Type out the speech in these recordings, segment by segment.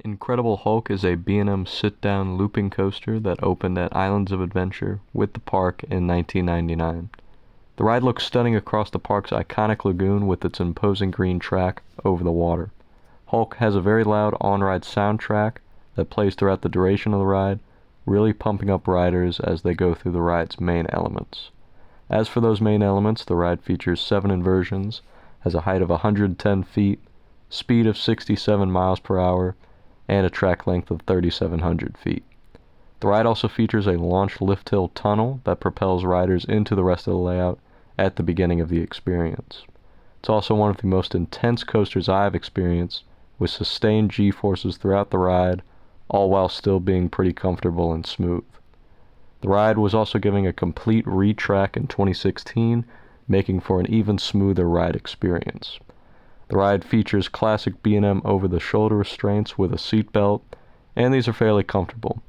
Incredible Hulk is a B&M sit-down looping coaster that opened at Islands of Adventure with the park in 1999. The ride looks stunning across the park's iconic lagoon with its imposing green track over the water. Hulk has a very loud on-ride soundtrack that plays throughout the duration of the ride, really pumping up riders as they go through the ride's main elements. As for those main elements, the ride features 7 inversions, has a height of 110 feet, speed of 67 miles per hour, and a track length of 3,700 feet. The ride also features a launch lift hill tunnel that propels riders into the rest of the layout at the beginning of the experience. It's also one of the most intense coasters I've experienced, with sustained G-forces throughout the ride, all while still being pretty comfortable and smooth. The ride was also given a complete retrack in 2016, making for an even smoother ride experience. The ride features classic B&M over-the-shoulder restraints with a seat belt, and these are fairly comfortable.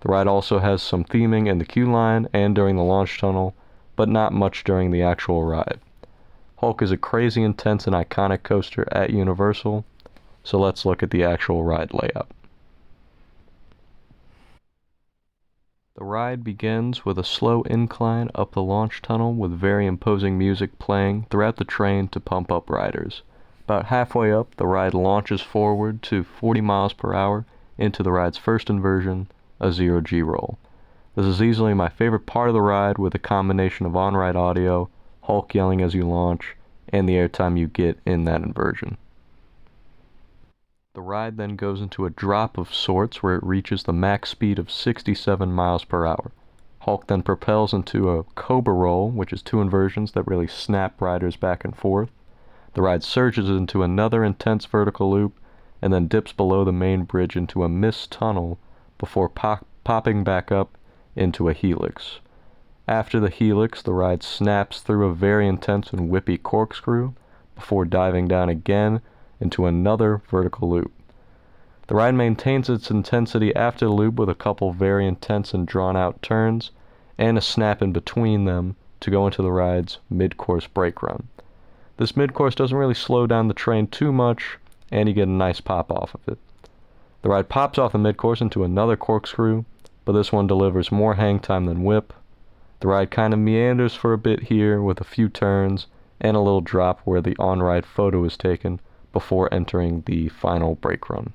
The ride also has some theming in the queue line and during the launch tunnel, but not much during the actual ride. Hulk is a crazy intense and iconic coaster at Universal, so let's look at the actual ride layout. The ride begins with a slow incline up the launch tunnel with very imposing music playing throughout the train to pump up riders. About halfway up, the ride launches forward to 40 miles per hour into the ride's first inversion, a zero-G roll. This is easily my favorite part of the ride, with a combination of on-ride audio, Hulk yelling as you launch, and the airtime you get in that inversion. The ride then goes into a drop of sorts where it reaches the max speed of 67 miles per hour. Hulk then propels into a Cobra roll, which is 2 inversions that really snap riders back and forth. The ride surges into another intense vertical loop, and then dips below the main bridge into a mist tunnel before popping back up into a helix. After the helix, the ride snaps through a very intense and whippy corkscrew before diving down again into another vertical loop. The ride maintains its intensity after the loop with a couple very intense and drawn-out turns, and a snap in between them to go into the ride's mid-course brake run. This mid-course doesn't really slow down the train too much, and you get a nice pop off of it. The ride pops off the mid-course into another corkscrew, but this one delivers more hang time than whip. The ride kind of meanders for a bit here with a few turns and a little drop where the on-ride photo is taken before entering the final brake run.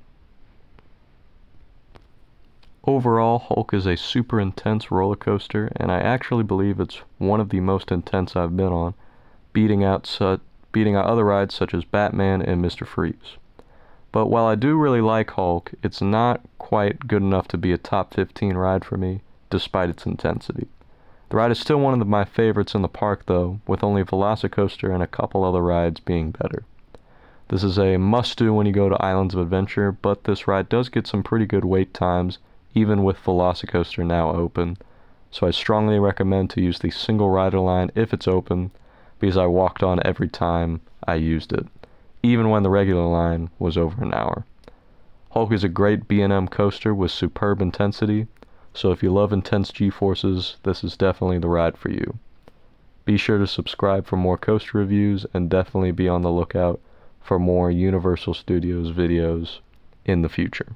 Overall, Hulk is a super intense roller coaster, and I actually believe it's one of the most intense I've been on, beating out other rides such as Batman and Mr. Freeze. But while I do really like Hulk, it's not quite good enough to be a top 15 ride for me, despite its intensity. The ride is still one of my favorites in the park though, with only Velocicoaster and a couple other rides being better. This is a must-do when you go to Islands of Adventure, but this ride does get some pretty good wait times, even with Velocicoaster now open, so I strongly recommend to use the single rider line if it's open, because I walked on every time I used it, even when the regular line was over an hour. Hulk is a great B&M coaster with superb intensity, so if you love intense G-forces, this is definitely the ride for you. Be sure to subscribe for more coaster reviews, and definitely be on the lookout for more Universal Studios videos in the future.